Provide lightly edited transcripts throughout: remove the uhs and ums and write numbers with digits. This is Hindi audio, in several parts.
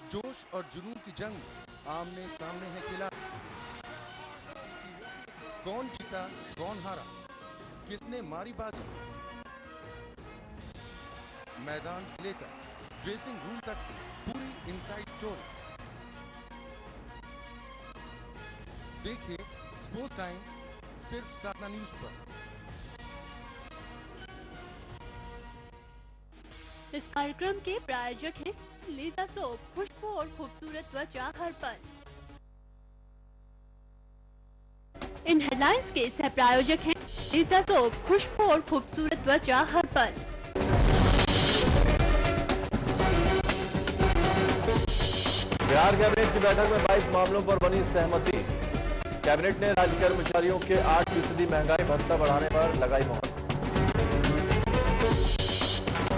जोश और जुनून की जंग आमने सामने है खिलाड़ी। कौन जीता कौन हारा, किसने मारी बाजी, मैदान से लेकर ड्रेसिंग रूम तक की पूरी इनसाइड स्टोरी। देखिए स्पोर्ट्स टाइम सिर्फ साधना न्यूज पर। इस कार्यक्रम के प्रायोजक हैं लीजा सोप, खुशबू और खूबसूरत त्वचा हर पल। इन हेडलाइंस के सह प्रायोजक हैं लीजा सोप, खुशबू और खूबसूरत त्वचा हर पल। बिहार कैबिनेट की बैठक में 22 मामलों पर बनी सहमति। कैबिनेट ने राज्य कर्मचारियों के 8% महंगाई भत्ता बढ़ाने पर लगाई मोहर।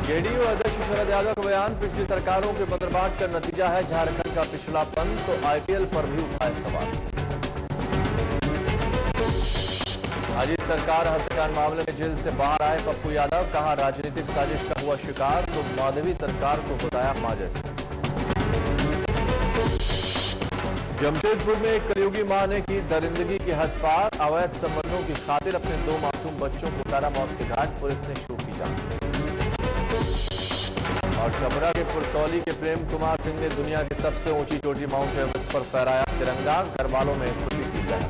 जेडीयू अध्यक्ष शरद यादव का बयान, पिछली सरकारों के बदरबांट का नतीजा है झारखंड का पिछड़ापन, तो आईपीएल पर भी उठाए सवाल। अजीत सरकार हत्याकांड मामले में जेल से बाहर आए पप्पू यादव, कहा राजनीतिक साजिश का हुआ शिकार, तो माधवी सरकार को बताया माजस। जमशेदपुर में एक कलयुगी मां ने की दरिंदगी की हद पार, अवैध संबंधों की खातिर अपने 2 मासूम बच्चों को उतारा मौत के घाट, पुलिस ने शुरू की जांच। और छपरा के पुरतौली के प्रेम कुमार सिंह ने दुनिया की सबसे ऊंची चोटी माउंट एवरेस्ट पर फहराया तिरंगा, घर वालों में खुशी की लहर।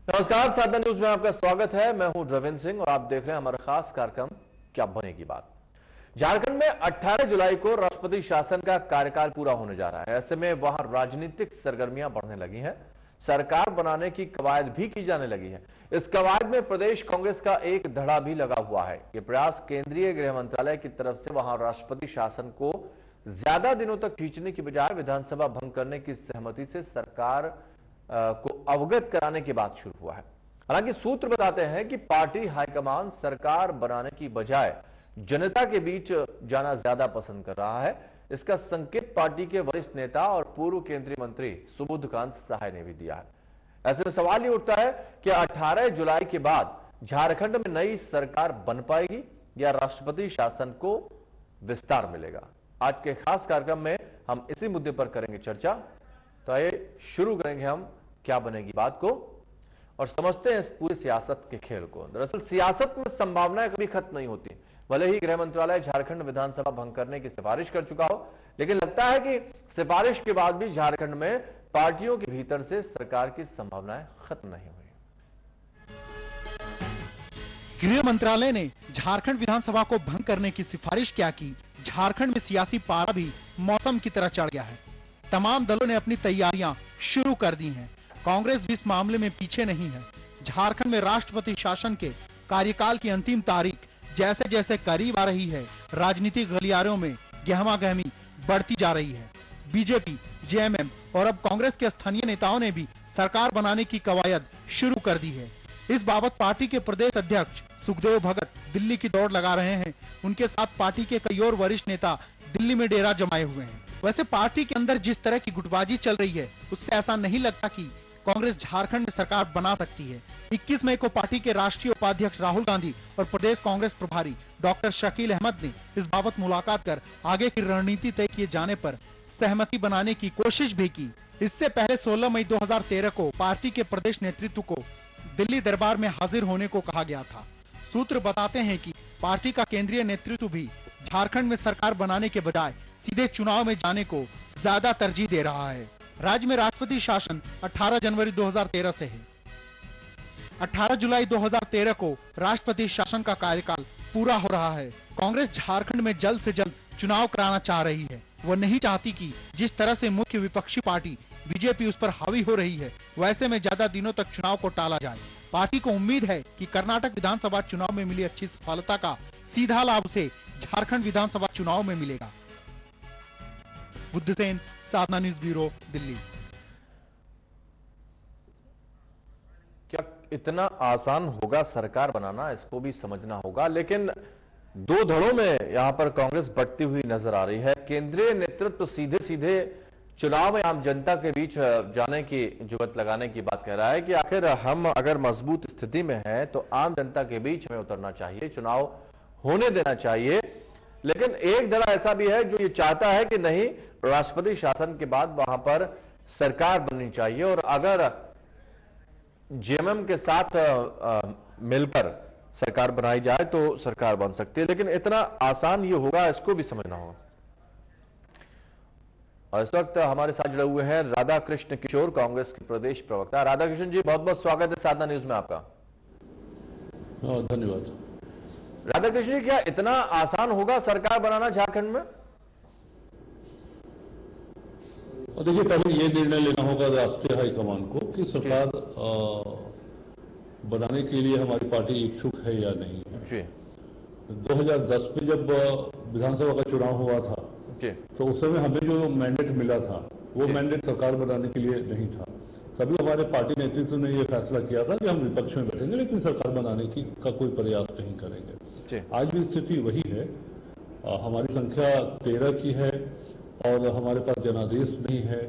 नमस्कार, साधना न्यूज में आपका स्वागत है। मैं हूं रविंद्र सिंह और आप देख रहे हैं हमारा खास कार्यक्रम क्या बनेगी बात। झारखंड में 18 जुलाई को राष्ट्रपति शासन का कार्यकाल पूरा होने जा रहा है। ऐसे में वहां राजनीतिक सरगर्मियां बढ़ने लगी हैं, सरकार बनाने की कवायद भी की जाने लगी है। इस कवायद में प्रदेश कांग्रेस का एक धड़ा भी लगा हुआ है। ये प्रयास केंद्रीय गृह मंत्रालय की तरफ से वहां राष्ट्रपति शासन को ज्यादा दिनों तक खींचने की बजाय विधानसभा भंग करने की सहमति से सरकार को अवगत कराने की बात शुरू हुआ है। हालांकि सूत्र बताते हैं कि पार्टी हाईकमान सरकार बनाने की बजाय जनता के बीच जाना ज्यादा पसंद कर रहा है। इसका संकेत पार्टी के वरिष्ठ नेता और पूर्व केंद्रीय मंत्री सुबोधकांत सहाय ने भी दिया है। ऐसे में सवाल ये उठता है कि 18 जुलाई के बाद झारखंड में नई सरकार बन पाएगी या राष्ट्रपति शासन को विस्तार मिलेगा। आज के खास कार्यक्रम में हम इसी मुद्दे पर करेंगे चर्चा। तो आइए शुरू करेंगे हम क्या बनेगी बात को और समझते हैं इस पूरी सियासत के खेल को। दरअसल सियासत में संभावनाएं कभी खत्म नहीं होती। भले ही गृह मंत्रालय झारखंड विधानसभा भंग करने की सिफारिश कर चुका हो, लेकिन लगता है कि सिफारिश के बाद भी झारखंड में पार्टियों के भीतर से सरकार की संभावनाएं खत्म नहीं हुई। गृह मंत्रालय ने झारखंड विधानसभा को भंग करने की सिफारिश क्या की। झारखंड में सियासी पारा भी मौसम की तरह चढ़ गया है। तमाम दलों ने अपनी तैयारियां शुरू कर दी हैं। कांग्रेस भी इस मामले में पीछे नहीं है। झारखंड में राष्ट्रपति शासन के कार्यकाल की अंतिम तारीख जैसे जैसे करीब आ रही है, राजनीतिक गलियारों में गहमागहमी बढ़ती जा रही है। बीजेपी, जेएमएम और अब कांग्रेस के स्थानीय नेताओं ने भी सरकार बनाने की कवायद शुरू कर दी है। इस बाबत पार्टी के प्रदेश अध्यक्ष सुखदेव भगत दिल्ली की दौड़ लगा रहे हैं। उनके साथ पार्टी के कई और वरिष्ठ नेता दिल्ली में डेरा जमाए हुए हैं। वैसे पार्टी के अंदर जिस तरह की गुटबाजी चल रही है, उससे ऐसा नहीं लगता कि कांग्रेस झारखंड में सरकार बना सकती है। 21 मई को पार्टी के राष्ट्रीय उपाध्यक्ष राहुल गांधी और प्रदेश कांग्रेस प्रभारी डॉक्टर शकील अहमद ने इस बाबत मुलाकात कर आगे की रणनीति तय किए जाने पर सहमति बनाने की कोशिश भी की। इससे पहले 16 मई 2013 को पार्टी के प्रदेश नेतृत्व को दिल्ली दरबार में हाजिर होने को कहा गया था। सूत्र बताते हैं कि पार्टी का केंद्रीय नेतृत्व भी झारखंड में सरकार बनाने के बजाय सीधे चुनाव में जाने को ज्यादा तरजीह दे रहा है। राज्य में राष्ट्रपति शासन 18 जनवरी 2013 से है। 18 जुलाई 2013 को राष्ट्रपति शासन का कार्यकाल पूरा हो रहा है। कांग्रेस झारखंड में जल्द से जल्द चुनाव कराना चाह रही है। वो नहीं चाहती कि जिस तरह से मुख्य विपक्षी पार्टी बीजेपी उस पर हावी हो रही है, वैसे में ज्यादा दिनों तक चुनाव को टाला जाए। पार्टी को उम्मीद है कि कर्नाटक विधानसभा चुनाव में मिली अच्छी सफलता का सीधा लाभ उसे झारखंड विधानसभा चुनाव में मिलेगा। बुद्धसेन, साधना न्यूज ब्यूरो, दिल्ली। क्या इतना आसान होगा सरकार बनाना, इसको भी समझना होगा। लेकिन दो धड़ों में यहां पर कांग्रेस बढ़ती हुई नजर आ रही है। केंद्रीय नेतृत्व सीधे सीधे चुनाव में आम जनता के बीच जाने की जुगत लगाने की बात कह रहा है कि आखिर हम अगर मजबूत स्थिति में हैं तो आम जनता के बीच में उतरना चाहिए, चुनाव होने देना चाहिए। लेकिन एक धड़ा ऐसा भी है जो ये चाहता है कि नहीं, राष्ट्रपति शासन के बाद वहां पर सरकार बननी चाहिए और अगर जेएमएम के साथ मिलकर सरकार बनाई जाए तो सरकार बन सकती है। लेकिन इतना आसान ये होगा, इसको भी समझना होगा। और इस वक्त हमारे साथ जुड़े हुए हैं राधा कृष्ण किशोर, कांग्रेस के प्रदेश प्रवक्ता। राधा कृष्ण जी, बहुत बहुत स्वागत है साधना न्यूज में आपका। धन्यवाद। राधा कृष्ण जी, क्या इतना आसान होगा सरकार बनाना झारखंड में? और देखिए, पहले ये निर्णय लेना होगा राष्ट्रीय हाईकमान को कि सरकार बनाने के लिए हमारी पार्टी इच्छुक है या नहीं है। 2010 में जब विधानसभा का चुनाव हुआ था तो उस समय हमें जो मैंडेट मिला था वो मैंडेट सरकार बनाने के लिए नहीं था। तभी हमारे पार्टी नेतृत्व ने यह फैसला किया था कि हम विपक्ष में बैठेंगे लेकिन सरकार बनाने का कोई प्रयास नहीं करेंगे। आज भी स्थिति वही है। हमारी संख्या 13 की है और हमारे पास जनादेश नहीं है,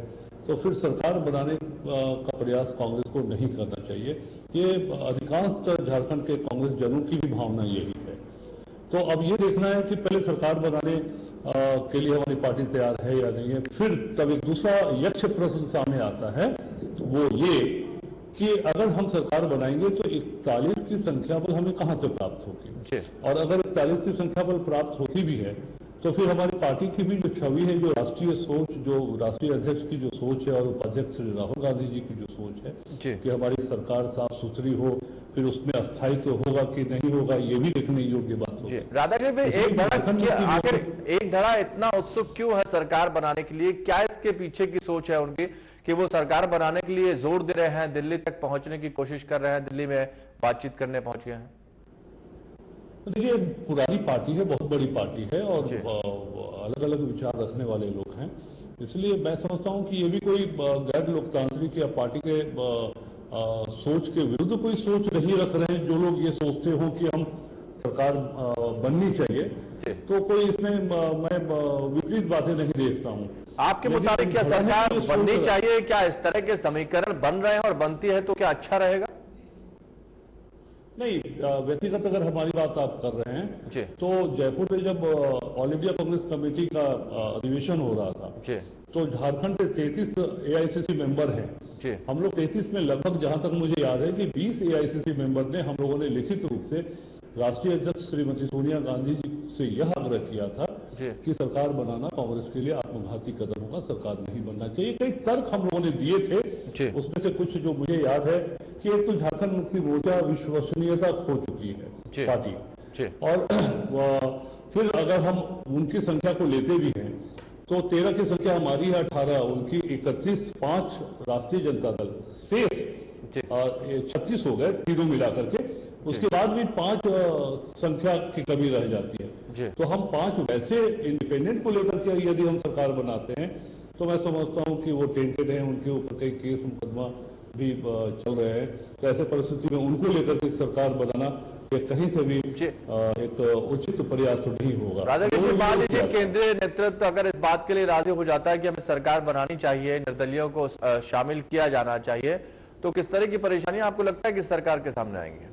तो फिर सरकार बनाने का प्रयास कांग्रेस को नहीं करना चाहिए। ये अधिकांश झारखंड के कांग्रेस जनों की भी भावना यही है। तो अब ये देखना है कि पहले सरकार बनाने के लिए हमारी पार्टी तैयार है या नहीं है। फिर तब एक दूसरा यक्ष प्रश्न सामने आता है, वो ये कि अगर हम सरकार बनाएंगे तो 41 की संख्या बल हमें कहां से प्राप्त होगी, और अगर 41 की संख्या बल प्राप्त होती भी है तो फिर हमारी पार्टी की भी जो छवि है, जो राष्ट्रीय सोच, जो राष्ट्रीय अध्यक्ष की जो सोच है और उपाध्यक्ष राहुल गांधी जी की जो सोच है कि हमारी सरकार साफ सुथरी हो, फिर उसमें अस्थायित्व होगा कि नहीं होगा, ये भी देखने योग्य बात होगी। राधा जी, आखिर एक धड़ा इतना उत्सुक क्यों है सरकार बनाने के लिए? क्या इसके पीछे की सोच है उनकी कि वो सरकार बनाने के लिए जोर दे रहे हैं, दिल्ली तक पहुंचने की कोशिश कर रहे हैं, दिल्ली में बातचीत करने पहुंच गए हैं? देखिए, पुरानी पार्टी है, बहुत बड़ी पार्टी है और अलग अलग विचार रखने वाले लोग हैं, इसलिए मैं समझता हूं कि ये भी कोई गैर लोकतांत्रिक या पार्टी के सोच के विरुद्ध कोई सोच नहीं रख रहे हैं। जो लोग ये सोचते हो कि हम सरकार बननी चाहिए, तो कोई इसमें मैं विपरीत बातें नहीं देखता हूं। आपके मुताबिक क्या सरकार बननी चाहिए? क्या इस तरह के समीकरण बन रहे हैं और बनती है तो क्या अच्छा रहेगा? नहीं, व्यक्तिगत अगर हमारी बात आप कर रहे हैं तो जयपुर में जब ऑल इंडिया कांग्रेस कमेटी का अधिवेशन हो रहा था तो झारखंड से 33 एआईसीसी मेंबर हैं। हम लोग 33 में लगभग, जहां तक मुझे याद है कि 20 एआईसीसी मेंबर ने, हम लोगों ने लिखित रूप से राष्ट्रीय अध्यक्ष श्रीमती सोनिया गांधी जी से यह आग्रह किया था कि सरकार बनाना कांग्रेस के लिए आत्मघाती कदम होगा, सरकार नहीं बनना चाहिए। कई तर्क हम लोगों ने दिए थे, उसमें से कुछ जो मुझे याद है कि एक तो झारखंड मुक्ति मोर्चा विश्वसनीयता खो चुकी है पार्टी, और फिर अगर हम उनकी संख्या को लेते भी हैं तो 13 की संख्या हमारी है, 18 उनकी, 31, 5 राष्ट्रीय जनता दल, शेष 36 हो गए तीनों मिलाकर के। उसके बाद भी 5 संख्या की कमी रह जाती है। तो हम 5 वैसे इंडिपेंडेंट को लेकर के यदि हम सरकार बनाते हैं तो मैं समझता हूं कि वो टेंटेड हैं, उनके ऊपर कई केस मुकदमा भी चल रहे हैं। तो ऐसे परिस्थिति में उनको लेकर के सरकार बनाना ये कहीं से भी एक उचित प्रयास नहीं होगा। राधा कृष्ण, मान लीजिए केंद्रीय नेतृत्व अगर इस बात के लिए राजी हो जाता है कि हमें सरकार बनानी चाहिए, निर्दलीयों को शामिल किया जाना चाहिए, तो किस तरह की परेशानियां आपको लगता है कि सरकार के सामने आएंगी?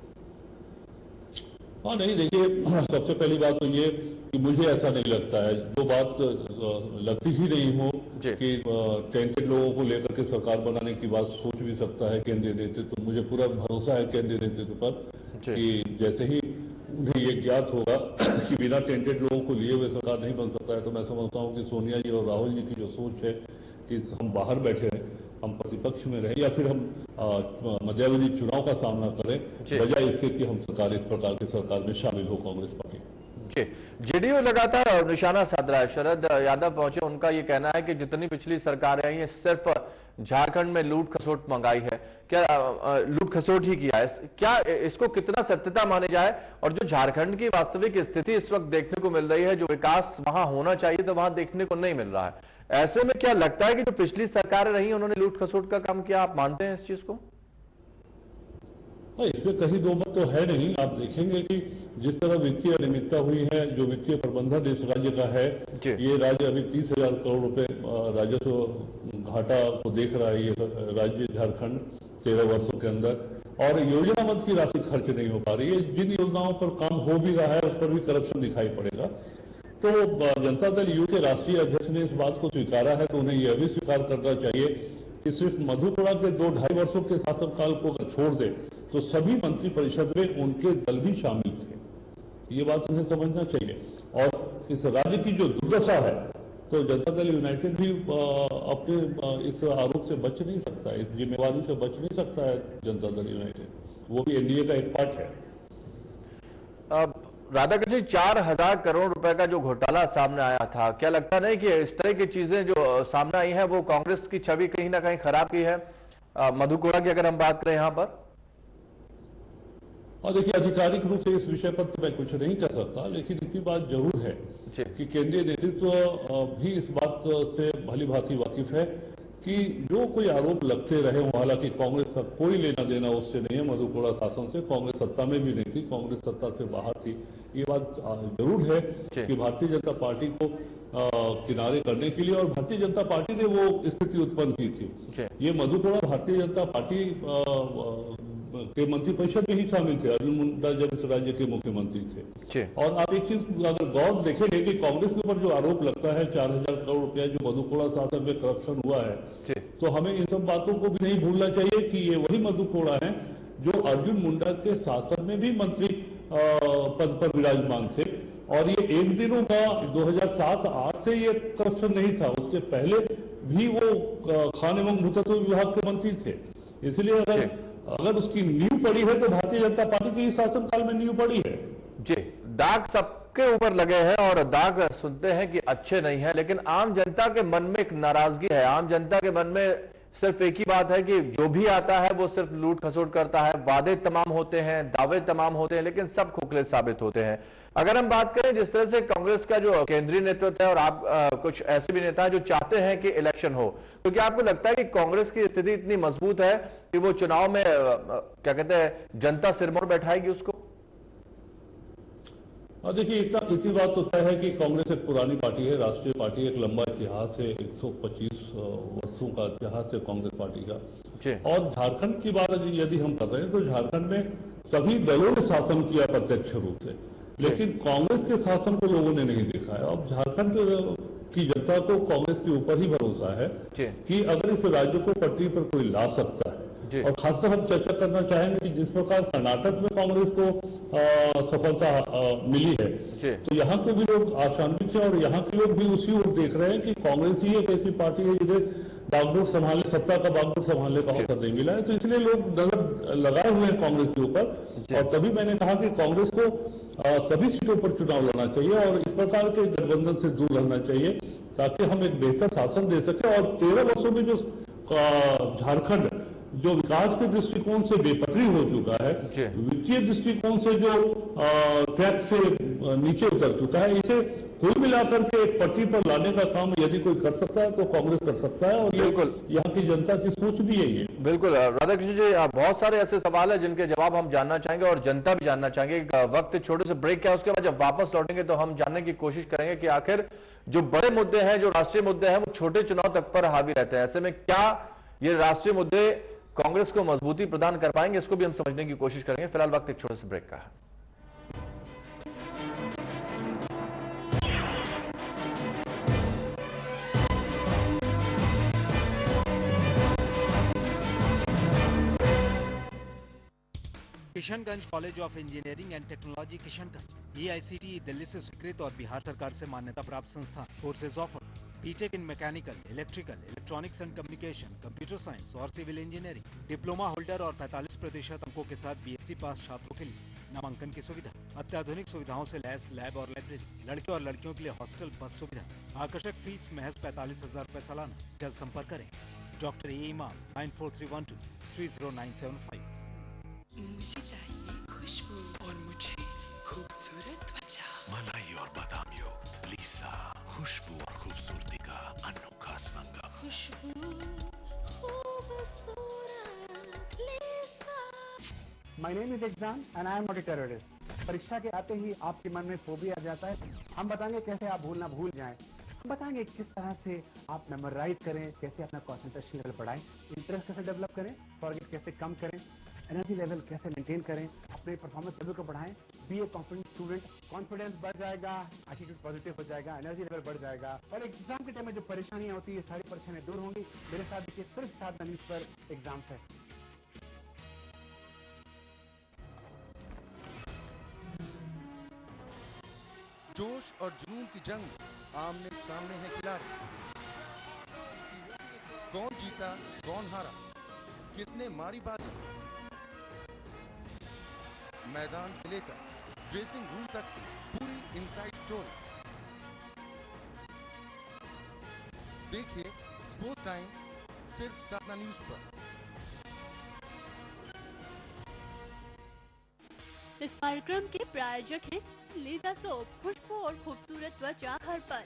हाँ, नहीं, देखिए, सबसे पहली बात तो ये कि मुझे ऐसा नहीं लगता है, जो बात लगती ही नहीं हो कि टेंटेड लोगों को लेकर के सरकार बनाने की बात सोच भी सकता है केंद्रीय नेतृत्व। तो मुझे पूरा भरोसा है केंद्रीय नेतृत्व पर कि जैसे ही उन्हें ये ज्ञात होगा कि बिना टेंटेड लोगों को लिए हुए सरकार नहीं बन सकता है, तो मैं समझता हूँ कि सोनिया जी और राहुल जी की जो सोच है कि हम बाहर बैठे रहें, हम प्रतिपक्ष में रहें या फिर हम मध्यावधि चुनाव का सामना करें, बजाय इसके कि हम इस प्रकार की सरकार में शामिल हो कांग्रेस पार्टी। जेडीयू लगातार निशाना साध रहा है। शरद यादव पहुंचे, उनका यह कहना है कि जितनी पिछली सरकारें आई हैं सिर्फ झारखंड में लूट खसोट मंगाई है। क्या लूट खसोट ही किया है? क्या इसको कितना सत्यता माने जाए? और जो झारखंड की वास्तविक स्थिति इस वक्त देखने को मिल रही है, जो विकास वहां होना चाहिए तो वहां देखने को नहीं मिल रहा है, ऐसे में क्या लगता है कि जो पिछली सरकारें रही उन्होंने लूट खसोट का काम किया? आप मानते हैं इस चीज को? इसमें कहीं दो मत तो है नहीं। आप देखेंगे कि जिस तरह वित्तीय अनियमितता हुई है, जो वित्तीय प्रबंधन इस राज्य का है, ये राज्य अभी 30,000 करोड़ रुपए राजस्व घाटा को देख रहा है, ये राज्य झारखंड 13 वर्षों के अंदर, और योजनाबद्ध की राशि खर्च नहीं हो पा रही है। जिन योजनाओं पर काम हो भी रहा है उस पर भी करप्शन दिखाई पड़ेगा। तो जनता दल यू के राष्ट्रीय अध्यक्ष ने इस बात को स्वीकारा है, तो उन्हें यह भी स्वीकार करना चाहिए कि सिर्फ मधुपुरा के 2-2.5 वर्षों के शासनकाल को अगर छोड़ दे तो सभी मंत्रिपरिषद में उनके दल भी शामिल थे। ये बात उन्हें समझना चाहिए। और इस राज्य की जो दुर्दशा है, तो जनता दल यूनाइटेड भी अपने इस आरोप से बच नहीं सकता, इस जिम्मेवारी से बच नहीं सकता है जनता दल यूनाइटेड, वो भी एनडीए का एक पार्ट है। अब राधाकृष्ण, 4,000 करोड़ रुपए का जो घोटाला सामने आया था, क्या लगता नहीं कि इस तरह की चीजें जो सामने आई हैं वो कांग्रेस की छवि कहीं ना कहीं खराब की है? मधुकोड़ा की अगर हम बात करें यहां पर, और देखिए आधिकारिक रूप से इस विषय पर तो मैं कुछ नहीं कह सकता, लेकिन इतनी बात जरूर है कि केंद्रीय नेतृत्व भी इस बात से भली भांति वाकिफ है कि जो कोई आरोप लगते रहे, हालांकि कांग्रेस का कोई लेना देना उससे नहीं है, मधुकोड़ा शासन से। कांग्रेस सत्ता में भी नहीं थी, कांग्रेस सत्ता से बाहर थी। ये बात जरूर है कि भारतीय जनता पार्टी को किनारे करने के लिए, और भारतीय जनता पार्टी ने वो स्थिति उत्पन्न की थी। ये मधुकोड़ा भारतीय जनता पार्टी के मंत्रिपरिषद में ही शामिल थे, अर्जुन मुंडा जब इस राज्य के मुख्यमंत्री थे। और आप एक चीज अगर गौर देखेंगे कि कांग्रेस के ऊपर जो आरोप लगता है 4,000 करोड़ रुपया जो मधुकोड़ा शासन में करप्शन हुआ है, तो हमें इन सब बातों को भी नहीं भूलना चाहिए कि ये वही मधुकोड़ा है जो अर्जुन मुंडा के शासन में भी मंत्री पद पर विराजमान थे। और ये एक दिनों का 2007-8 से ये करप्शन नहीं था, उसके पहले भी वो खान एवं भूतत्व विभाग के मंत्री थे। इसलिए अगर उसकी नींव पड़ी है तो भारतीय जनता पार्टी के ही शासनकाल में नींव पड़ी है। जी, दाग सबके ऊपर लगे हैं और दाग सुनते हैं कि अच्छे नहीं है, लेकिन आम जनता के मन में एक नाराजगी है। आम जनता के मन में सिर्फ एक ही बात है कि जो भी आता है वो सिर्फ लूट खसोट करता है, वादे तमाम होते हैं, दावे तमाम होते हैं, लेकिन सब खोखले साबित होते हैं। अगर हम बात करें जिस तरह से कांग्रेस का जो केंद्रीय नेतृत्व है और आप कुछ ऐसे भी नेता हैं जो चाहते हैं कि इलेक्शन हो, तो क्या आपको लगता है कि कांग्रेस की स्थिति इतनी मजबूत है कि वो चुनाव में क्या कहते हैं जनता सिरमौर बैठाएगी उसको? देखिए इतनी बात तो तय है कि कांग्रेस एक पुरानी पार्टी है, राष्ट्रीय पार्टी, एक लंबा इतिहास है, 125 वर्षों का इतिहास है कांग्रेस पार्टी का। और झारखंड की बात यदि हम कर रहे हैं तो झारखंड में सभी दलों ने शासन किया प्रत्यक्ष रूप से, लेकिन कांग्रेस के शासन को लोगों ने नहीं देखा है। अब झारखंड की जनता को कांग्रेस के ऊपर ही भरोसा है कि अगर इस राज्य को पटरी पर कोई ला सकता है, और खासकर हम चर्चा करना चाहेंगे कि जिस प्रकार कर्नाटक में कांग्रेस को सफलता मिली है, तो यहाँ के भी लोग आशान्वित हैं और यहाँ के लोग भी उसी ओर देख रहे हैं कि कांग्रेस ही एक ऐसी पार्टी है जिन्हें बागडोर संभालने, सत्ता का बागडोर संभालने का अवसर नहीं मिला है। तो इसलिए लोग नजर लगाए हुए हैं कांग्रेस के ऊपर, और तभी मैंने कहा कि कांग्रेस को सभी सीटों पर चुनाव लड़ना चाहिए और इस प्रकार के गठबंधन से दूर रहना चाहिए, ताकि हम एक बेहतर शासन दे सके। और 13 वर्षों में जो झारखंड जो विकास के दृष्टिकोण से बेपटरी हो चुका है, वित्तीय दृष्टिकोण से जो ट्रैक से नीचे उतर चुका है, इसे कुल मिलाकर के एक पटरी पर लाने का काम यदि कोई कर सकता है तो कांग्रेस कर सकता है, और बिल्कुल यहाँ की जनता की सोच भी यही है। बिल्कुल राधाकृष्ण जी, बहुत सारे ऐसे सवाल है जिनके जवाब हम जानना चाहेंगे और जनता भी जानना चाहेंगे। वक्त छोटे से ब्रेक क्या, उसके बाद जब वापस लौटेंगे तो हम जानने की कोशिश करेंगे कि आखिर जो बड़े मुद्दे हैं, जो राष्ट्रीय मुद्दे हैं, वो छोटे चुनाव तक पर हावी रहते हैं। ऐसे में क्या ये राष्ट्रीय मुद्दे कांग्रेस को मजबूती प्रदान कर पाएंगे, इसको भी हम समझने की कोशिश करेंगे। फिलहाल वक्त एक छोटे से ब्रेक का है। Kishanganj college of engineering and technology Kishanganj AICTE Delhi से स्वीकृत और बिहार सरकार से मान्यता प्राप्त संस्थान। Courses offer BTech in mechanical, electrical, electronics and communication, computer science और सिविल इंजीनियरिंग। डिप्लोमा होल्डर और 45% अंकों के साथ BSc पास छात्रों के लिए नामांकन की सुविधा। अत्याधुनिक सुविधाओं से लैस लैब और लाइब्रेरी। लड़के और लड़कियों के लिए हॉस्टल बस सुविधा। आकर्षक फीस महज 45,000 रुपए सालाना। जल्द संपर्क करें डॉक्टर A इमाम 9431230975। मुझे चाहिए खुशबू और मुझे खूबसूरत त्वचा। मलाई और बादाम योग लीसा, खुशबू और खूबसूरती का अनोखा संगम। खुशबू खूबसूरत Lisa. My name is exam and I am not a terrorist. परीक्षा के आते ही आपके मन में फोबिया आ जाता है। हम बताएंगे कैसे आप भूलना भूल जाएं। हम बताएंगे किस तरह से आप मेमोराइज करें, कैसे अपना कंसंट्रेशन लेवल बढ़ाएं, इंटरेस्ट कैसे डेवलप करें, फॉरगेट कैसे कम करें, एनर्जी लेवल कैसे मेंटेन करें, अपने परफॉर्मेंस लेवल को बढ़ाएं। बी ए कॉन्फिडेंट स्टूडेंट, कॉन्फिडेंस बढ़ जाएगा, एटीट्यूड पॉजिटिव हो जाएगा, एनर्जी लेवल बढ़ जाएगा और एग्जाम के टाइम में जो परेशानियां होती है सारी परेशानियां दूर होंगी। मेरे साथ देखिए सिर्फ 7 न्यूज पर एग्जाम है। जोश और जुनून की जंग आमने सामने है खिलाड़ी। कौन जीता कौन हारा, किसने मारी बाजी, मैदान से लेकर ड्रेसिंग रूम तक की पूरी इनसाइड स्टोरी देखिए स्पोर्ट्स टाइम सिर्फ साधना न्यूज पर। इस कार्यक्रम के प्रायोजक हैं लीजा सोप, खुशबू और खूबसूरत त्वचा हर पल।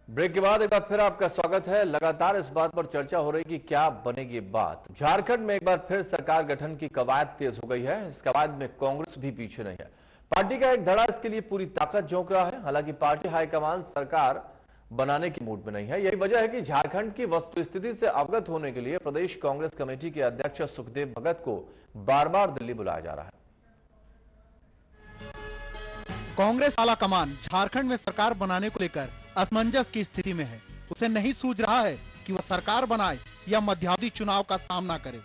ब्रेक के बाद एक बार फिर आपका स्वागत है। लगातार इस बात पर चर्चा हो रही कि क्या बनेगी बात। झारखंड में एक बार फिर सरकार गठन की कवायद तेज हो गई है। इस कवायद में कांग्रेस भी पीछे नहीं है। पार्टी का एक धड़ा इसके लिए पूरी ताकत झोंक रहा है। हालांकि पार्टी हाईकमान सरकार बनाने की मूड में नहीं है। यही वजह है कि झारखंड की वस्तुस्थिति से अवगत होने के लिए प्रदेश कांग्रेस कमेटी के अध्यक्ष सुखदेव भगत को बार बार दिल्ली बुलाया जा रहा है। कांग्रेस आला कमान झारखंड में सरकार बनाने को लेकर असमंजस की स्थिति में है। उसे नहीं सूझ रहा है कि वह सरकार बनाए या मध्यावधि चुनाव का सामना करे।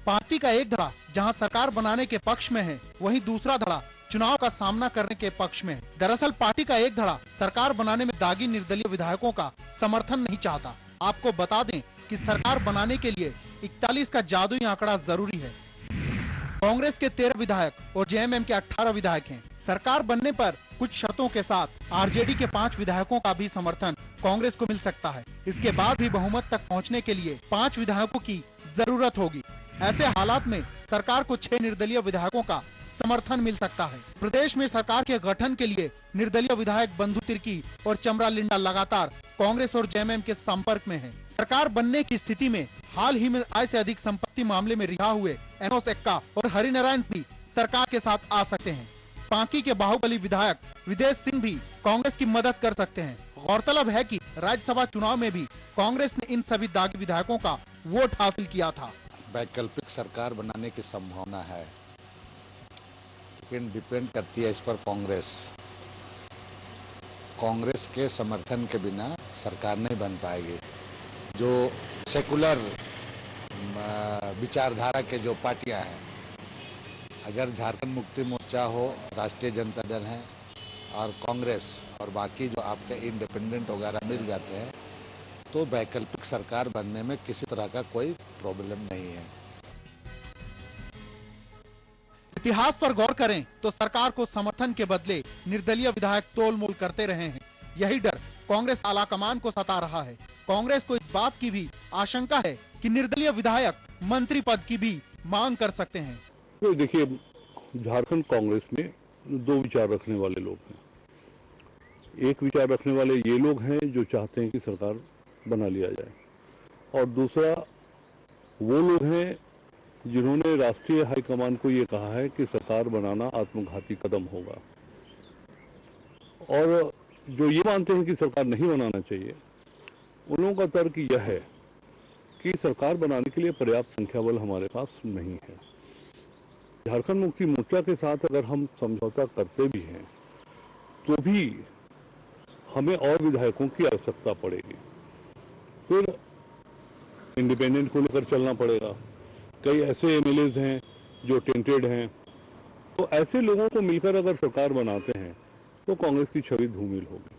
पार्टी का एक धड़ा जहां सरकार बनाने के पक्ष में है, वहीं दूसरा धड़ा चुनाव का सामना करने के पक्ष में है। दरअसल पार्टी का एक धड़ा सरकार बनाने में दागी निर्दलीय विधायकों का समर्थन नहीं चाहता। आपको बता दें कि सरकार बनाने के लिए 41 का जादुई आंकड़ा जरूरी है। कांग्रेस के 13 विधायक और जेएमएम के 18 विधायक हैं। सरकार बनने पर कुछ शर्तों के साथ आरजेडी के 5 विधायकों का भी समर्थन कांग्रेस को मिल सकता है। इसके बाद भी बहुमत तक पहुंचने के लिए 5 विधायकों की जरूरत होगी। ऐसे हालात में सरकार को 6 निर्दलीय विधायकों का समर्थन मिल सकता है। प्रदेश में सरकार के गठन के लिए निर्दलीय विधायक बंधु तिर्की और चमरा लिंडा लगातार कांग्रेस और जेएमएम के संपर्क में हैं। सरकार बनने की स्थिति में हाल ही में आय से अधिक संपत्ति मामले में रिहा हुए एनोस एक्का और हरिनारायण भी सरकार के साथ आ सकते हैं। पांकी के बाहुबली विधायक विदेश सिंह भी कांग्रेस की मदद कर सकते हैं। गौरतलब है कि राज्यसभा चुनाव में भी कांग्रेस ने इन सभी दागी विधायकों का वोट हासिल किया था। वैकल्पिक सरकार बनाने की संभावना है, लेकिन डिपेंड करती है इस पर कांग्रेस के समर्थन के बिना सरकार नहीं बन पाएगी। जो सेकुलर विचारधारा के जो पार्टियां हैं, अगर झारखंड मुक्ति मोर्चा हो, राष्ट्रीय जनता दल है और कांग्रेस और बाकी जो आपके इंडिपेंडेंट वगैरह मिल जाते हैं, तो वैकल्पिक सरकार बनने में किसी तरह का कोई प्रॉब्लम नहीं है। इतिहास पर गौर करें तो सरकार को समर्थन के बदले निर्दलीय विधायक तोल मोल करते रहे हैं। यही डर कांग्रेस आलाकमान को सता रहा है। कांग्रेस को इस बात की भी आशंका है कि निर्दलीय विधायक मंत्री पद की भी मांग कर सकते हैं। तो देखिए, झारखंड कांग्रेस में 2 विचार रखने वाले लोग हैं। एक विचार रखने वाले ये लोग हैं जो चाहते हैं कि सरकार बना लिया जाए, और दूसरा वो लोग हैं जिन्होंने राष्ट्रीय हाईकमान को ये कहा है कि सरकार बनाना आत्मघाती कदम होगा, और जो ये मानते हैं कि सरकार नहीं बनाना चाहिए, उन लोगों का तर्क यह है कि सरकार बनाने के लिए पर्याप्त संख्या बल हमारे पास नहीं है। झारखंड मुक्ति मोर्चा के साथ अगर हम समझौता करते भी हैं तो भी हमें और विधायकों की आवश्यकता पड़ेगी। फिर इंडिपेंडेंट को लेकर चलना पड़ेगा। कई ऐसे एमएलएज हैं जो टेंटेड हैं, तो ऐसे लोगों को मिलकर अगर सरकार बनाते हैं तो कांग्रेस की छवि धूमिल होगी।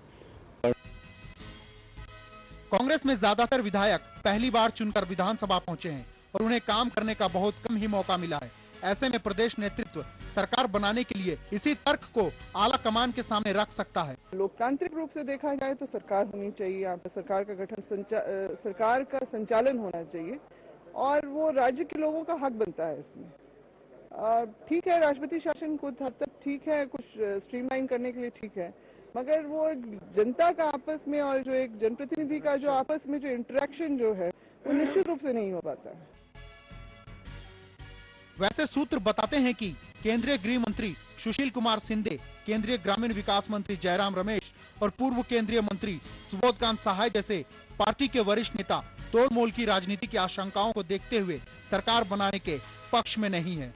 कांग्रेस में ज्यादातर विधायक पहली बार चुनकर विधानसभा पहुंचे हैं और उन्हें काम करने का बहुत कम ही मौका मिला है। ऐसे में प्रदेश नेतृत्व सरकार बनाने के लिए इसी तर्क को आला कमान के सामने रख सकता है। लोकतांत्रिक रूप से देखा जाए तो सरकार होनी चाहिए, यहाँ पे सरकार का गठन सरकार का संचालन होना चाहिए और वो राज्य के लोगों का हक बनता है इसमें। ठीक है, राष्ट्रपति शासन कुछ हद तक ठीक है, कुछ स्ट्रीमलाइन करने के लिए ठीक है, मगर वो जनता का आपस में और जो एक जनप्रतिनिधि का जो आपस में जो इंटरेक्शन जो है वो निश्चित रूप से नहीं हो पाता है। वैसे सूत्र बताते हैं कि केंद्रीय गृह मंत्री सुशील कुमार शिंदे, केंद्रीय ग्रामीण विकास मंत्री जयराम रमेश और पूर्व केंद्रीय मंत्री सुबोधकांत सहाय जैसे पार्टी के वरिष्ठ नेता तोड़मोड़ की राजनीति की आशंकाओं को देखते हुए सरकार बनाने के पक्ष में नहीं है।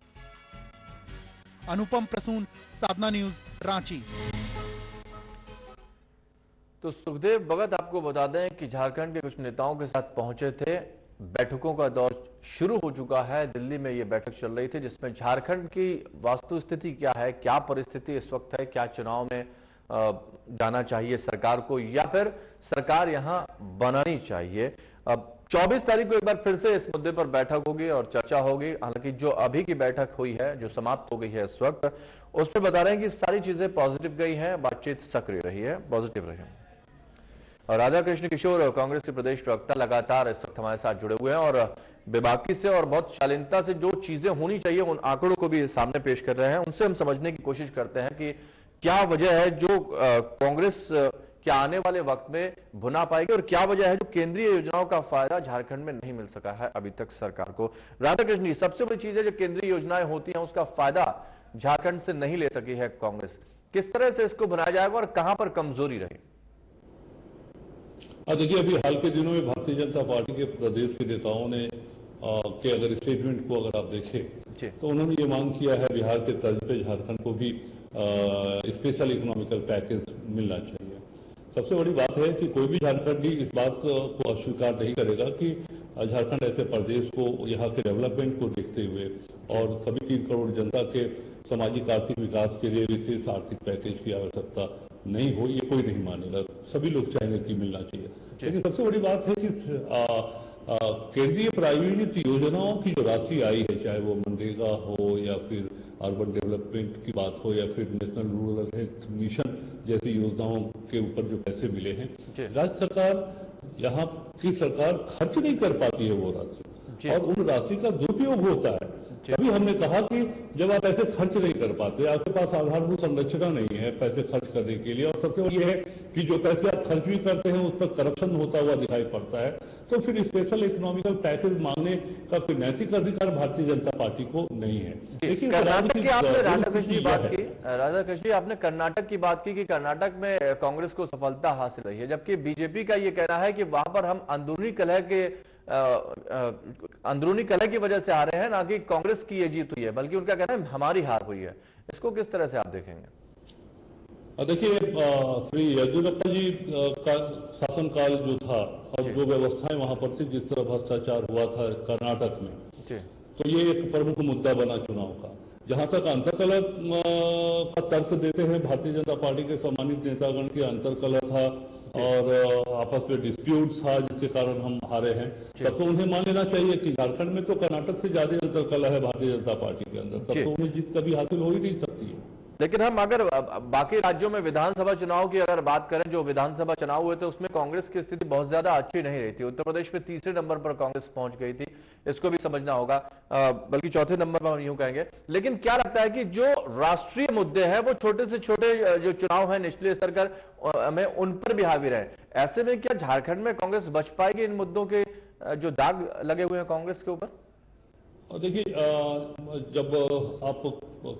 अनुपम प्रसून, साधना न्यूज, रांची। तो सुखदेव भगत आपको बता दें कि झारखंड के कुछ नेताओं के साथ पहुंचे थे। बैठकों का दौर शुरू हो चुका है। दिल्ली में ये बैठक चल रही थी जिसमें झारखंड की वास्तुस्थिति क्या है, क्या परिस्थिति इस वक्त है, क्या चुनाव में जाना चाहिए सरकार को या फिर सरकार यहां बनानी चाहिए। अब 24 तारीख को एक बार फिर से इस मुद्दे पर बैठक होगी और चर्चा होगी। हालांकि जो अभी की बैठक हुई है, जो समाप्त हो गई है इस वक्त, उस पर बता रहे हैं कि सारी चीजें पॉजिटिव गई हैं, बातचीत सक्रिय रही है, पॉजिटिव रही है। और राधा कृष्ण किशोर, कांग्रेस के प्रदेश प्रवक्ता, लगातार इस वक्त हमारे साथ जुड़े हुए हैं और बेबाकी से और बहुत शालीनता से जो चीजें होनी चाहिए उन आंकड़ों को भी सामने पेश कर रहे हैं। उनसे हम समझने की कोशिश करते हैं कि क्या वजह है जो कांग्रेस क्या आने वाले वक्त में भुना पाएगी और क्या वजह है जो केंद्रीय योजनाओं का फायदा झारखंड में नहीं मिल सका है अभी तक सरकार को। राधा कृष्ण जी, सबसे बड़ी चीज है जो केंद्रीय योजनाएं होती हैं उसका फायदा झारखंड से नहीं ले सकी है कांग्रेस। किस तरह से इसको बनाया जाएगा और कहां पर कमजोरी रही? देखिए, अभी हाल के दिनों में भारतीय जनता पार्टी के प्रदेश के नेताओं ने के अगर स्टेटमेंट को अगर आप देखें तो उन्होंने ये मांग किया है बिहार के तर्ज पे झारखंड को भी स्पेशल इकोनॉमिकल पैकेज मिलना चाहिए। सबसे बड़ी बात है कि कोई भी झारखंडी इस बात को अस्वीकार नहीं करेगा कि झारखंड ऐसे प्रदेश को यहाँ के डेवलपमेंट को देखते हुए और सभी 3 करोड़ जनता के सामाजिक आर्थिक विकास के लिए विशेष आर्थिक पैकेज की आवश्यकता नहीं हो, ये कोई नहीं मानेगा। सभी लोग चाहेंगे कि मिलना चाहिए। लेकिन सबसे बड़ी बात है कि केंद्रीय प्रायोजित योजनाओं की जो राशि आई है, चाहे वो मनरेगा हो या फिर अर्बन डेवलपमेंट की बात हो या फिर नेशनल रूरल हेल्थ मिशन जैसी योजनाओं के ऊपर जो पैसे मिले हैं, राज्य सरकार, यहाँ की सरकार खर्च नहीं कर पाती है वो राशि और उन राशि का दुरुपयोग होता है। तभी हमने कहा कि जब आप ऐसे खर्च नहीं कर पाते, आपके पास आधारभूत संरचना नहीं है पैसे खर्च करने के लिए, और सबसे बड़ी ये है कि जो पैसे आप खर्च भी करते हैं उस पर करप्शन होता हुआ दिखाई पड़ता है, तो फिर स्पेशल इकोनॉमिकल पैकेज मांगने का कोई नैतिक अधिकार भारतीय जनता पार्टी को नहीं है। देखिए, कर्नाटक की आपने राधाकृष्ण की बात की, राधाकृष्ण जी आपने कर्नाटक की बात की कि कर्नाटक में कांग्रेस को सफलता हासिल रही है, जबकि बीजेपी का ये कहना है कि वहां पर हम अंदरूनी कलह की वजह से आ रहे हैं, ना कि कांग्रेस की ये जीत हुई है, बल्कि उनका कहना है हमारी हार हुई है। इसको किस तरह से आप देखेंगे? देखिए, श्री येदियुरप्पा जी का शासनकाल जो था और जो व्यवस्थाएं वहां पर थी, जिस तरह भ्रष्टाचार हुआ था कर्नाटक में, तो ये एक प्रमुख मुद्दा बना चुनाव का। जहां तक अंतर्कलह का तर्क देते हैं भारतीय जनता पार्टी के सम्मानित नेतागण के, अंतर्कलह था और आपस में डिस्प्यूट था जिसके कारण हम हारे हैं, तब तो उन्हें मान लेना चाहिए कि झारखंड में तो कर्नाटक से ज्यादा अंतर्कलह है भारतीय जनता पार्टी के अंदर, तब तो उन्हें जीत कभी हासिल हो ही नहीं सकती है। लेकिन हम अगर बाकी राज्यों में विधानसभा चुनाव की अगर बात करें, जो विधानसभा चुनाव हुए थे उसमें कांग्रेस की स्थिति बहुत ज्यादा अच्छी नहीं रही थी। उत्तर प्रदेश में 3रे नंबर पर कांग्रेस पहुंच गई थी, इसको भी समझना होगा, बल्कि 4थे नंबर पर यूं कहेंगे। लेकिन क्या लगता है कि जो राष्ट्रीय मुद्दे हैं वो छोटे से छोटे जो चुनाव है निचले स्तर पर में उन पर भी हावी रहे, ऐसे में क्या झारखंड में कांग्रेस बच पाएगी इन मुद्दों के जो दाग लगे हुए हैं कांग्रेस के ऊपर? और देखिए, जब आप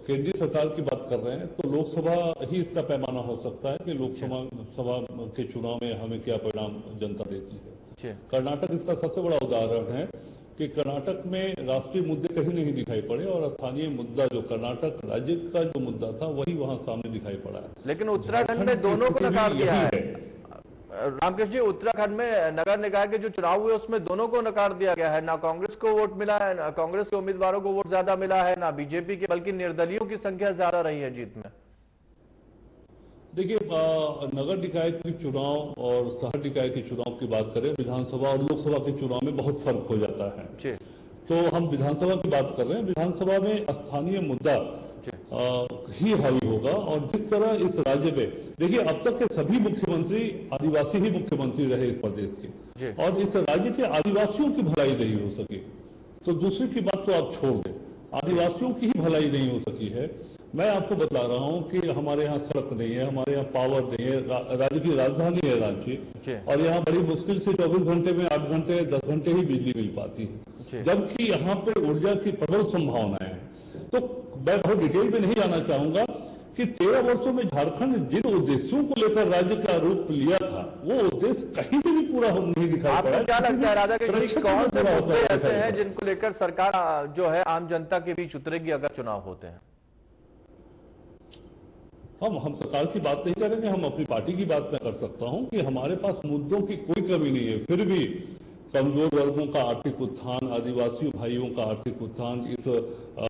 केंद्रीय सरकार की बात कर रहे हैं तो लोकसभा ही इसका पैमाना हो सकता है कि लोकसभा के चुनाव में हमें क्या परिणाम जनता देती है। कर्नाटक इसका सबसे बड़ा उदाहरण है कि कर्नाटक में राष्ट्रीय मुद्दे कहीं नहीं दिखाई पड़े और स्थानीय मुद्दा जो कर्नाटक राज्य का जो मुद्दा था वही वहां सामने दिखाई पड़ा है। लेकिन उत्तराखंड में दोनों को नकार दिया है रामकृष्ण जी। उत्तराखंड में नगर निकाय के जो चुनाव हुए उसमें दोनों को नकार दिया गया है, ना कांग्रेस को वोट मिला है, ना कांग्रेस के उम्मीदवारों को वोट ज्यादा मिला है, ना बीजेपी के, बल्कि निर्दलीयों की संख्या ज्यादा रही है जीत में। देखिए, नगर निकाय के चुनाव और शहर निकाय के चुनाव की बात करें, विधानसभा और लोकसभा के चुनाव में बहुत फर्क हो जाता है। तो हम विधानसभा की बात कर रहे हैं, विधानसभा में स्थानीय मुद्दा ही हावी होगा। और जिस तरह इस राज्य में, देखिए, अब तक के सभी मुख्यमंत्री आदिवासी ही मुख्यमंत्री रहे इस प्रदेश के, और इस राज्य के आदिवासियों की भलाई नहीं हो सकी। तो दूसरी की बात तो आप छोड़ दें, आदिवासियों की ही भलाई नहीं हो सकी है। मैं आपको बता रहा हूं कि हमारे यहाँ सड़क नहीं है, हमारे यहाँ पावर नहीं है, राज्य की राजधानी है रांची, और यहाँ बड़ी मुश्किल से 24 घंटे में 8 घंटे 10 घंटे ही बिजली मिल पाती है, जबकि यहाँ पे ऊर्जा की प्रबल संभावनाएं हैं। तो मैं बहुत डिटेल में नहीं जाना चाहूंगा कि 13 वर्षों में झारखंड जिन उद्देश्यों को लेकर राज्य का रूप लिया था, वो उद्देश्य कहीं से भी पूरा नहीं दिखाई पड़ा। आपको क्या लगता है राधा कृष्ण जी, कौन से मुद्दे ऐसे हैं जिनको लेकर सरकार जो है आम जनता के बीच उतरेगी अगर चुनाव होते हैं? हम सरकार की बात नहीं करेंगे, हम अपनी पार्टी की बात मैं कर सकता हूं कि हमारे पास मुद्दों की कोई कमी नहीं है। फिर भी कमजोर वर्गों का आर्थिक उत्थान, आदिवासी भाइयों का आर्थिक उत्थान,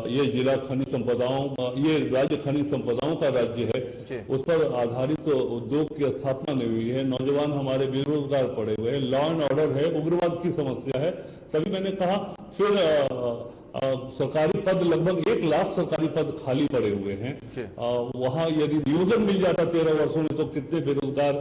ये जिला खनिज संपदाओं, ये राज्य खनिज संपदाओं का राज्य है, उस पर आधारित उद्योग की स्थापना नहीं हुई है, नौजवान हमारे बेरोजगार पड़े हुए हैं, लॉ एंड ऑर्डर है, उग्रवाद की समस्या है। तभी मैंने कहा फिर सरकारी पद लगभग 1 लाख सरकारी पद खाली पड़े हुए हैं। वहां यदि नियोजन मिल जाता 13 वर्षों में, तो कितने बेरोजगार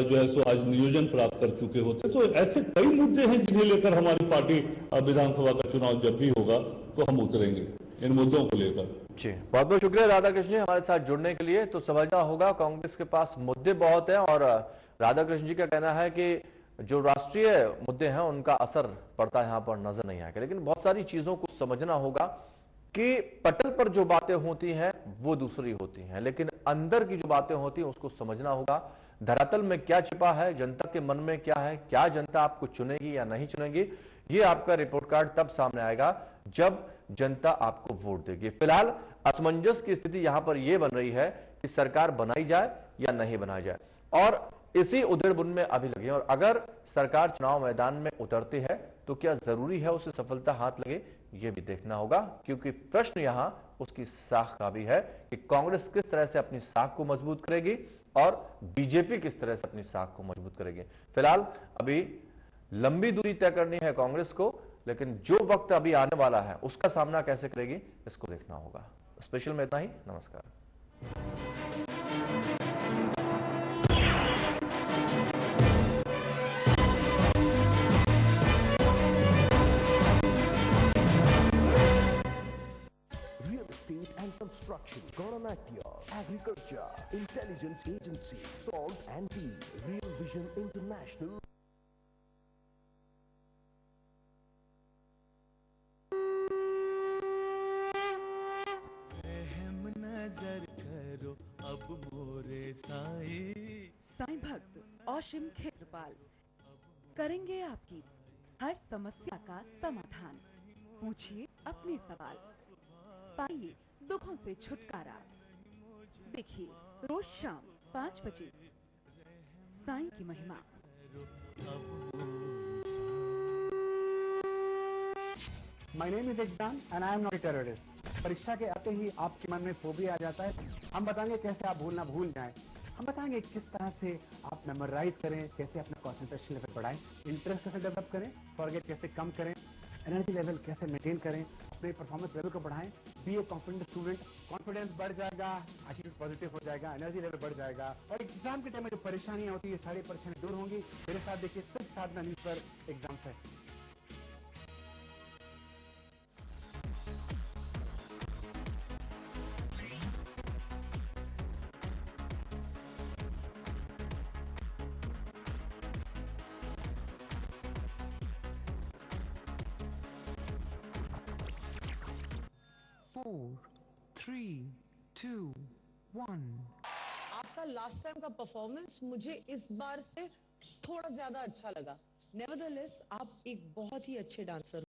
जो है सो आज नियोजन प्राप्त कर चुके होते। तो ऐसे कई मुद्दे हैं जिन्हें लेकर हमारी पार्टी विधानसभा का चुनाव जब भी होगा तो हम उतरेंगे इन मुद्दों को लेकर। जी, बहुत बहुत शुक्रिया राधा कृष्ण जी हमारे साथ जुड़ने के लिए। तो समझना होगा कांग्रेस के पास मुद्दे बहुत हैं और राधा कृष्ण जी का कहना है कि जो राष्ट्रीय मुद्दे हैं उनका असर पड़ता है यहां पर नजर नहीं आएगा, लेकिन बहुत सारी चीजों को समझना होगा कि पटल पर जो बातें होती हैं वो दूसरी होती हैं, लेकिन अंदर की जो बातें होती हैं उसको समझना होगा। धरातल में क्या छिपा है, जनता के मन में क्या है, क्या जनता आपको चुनेगी या नहीं चुनेगी, ये आपका रिपोर्ट कार्ड तब सामने आएगा जब जनता आपको वोट देगी। फिलहाल असमंजस की स्थिति यहां पर यह बन रही है कि सरकार बनाई जाए या नहीं बनाई जाए, और इसी उधेड़बुन में अभी लगे। और अगर सरकार चुनाव मैदान में उतरती है तो क्या जरूरी है उसे सफलता हाथ लगे, यह भी देखना होगा, क्योंकि प्रश्न यहां उसकी साख का भी है कि कांग्रेस किस तरह से अपनी साख को मजबूत करेगी और बीजेपी किस तरह से अपनी साख को मजबूत करेगी। फिलहाल अभी लंबी दूरी तय करनी है कांग्रेस को, लेकिन जो वक्त अभी आने वाला है उसका सामना कैसे करेगी इसको देखना होगा। स्पेशल में इतना ही, नमस्कार। And construction, Goranactia, Agriculture, Intelligence Agency, Salt and Tea, Real Vision International. रहम नजर करो अब मोरे साईं भक्त औशिम क्षेत्रपाल करेंगे आपकी हर समस्या का समाधान। पूछिए अपने सवाल, पाइए दुखों से छुटकारा। देखिए रोज शाम 5 बजे साईं की महिमा। My name is Exam and I am not a terrorist. परीक्षा के आते ही आपके मन में फोबिया आ जाता है। हम बताएंगे कैसे आप भूलना भूल जाएं। हम बताएंगे किस तरह से आप मेमोराइज करें, कैसे अपना कंसंट्रेशन लेवल बढ़ाएं, इंटरेस्ट कैसे डेवलप करें, फॉरगेट कैसे कम करें, एनर्जी लेवल कैसे मेंटेन करें, अपने परफॉर्मेंस लेवल को बढ़ाएं। बी ए कॉन्फिडेंट स्टूडेंट, कॉन्फिडेंस बढ़ जाएगा, एटीट्यूड पॉजिटिव हो जाएगा, एनर्जी लेवल बढ़ जाएगा, और एग्जाम के टाइम में जो परेशानियां होती है सारी परेशानी दूर होंगी। मेरे साथ देखिए सिर्फ साधना न्यूज पर एग्जाम है। आपका लास्ट टाइम का परफॉर्मेंस मुझे इस बार से थोड़ा ज्यादा अच्छा लगा। नेवरदलेस आप एक बहुत ही अच्छे डांसर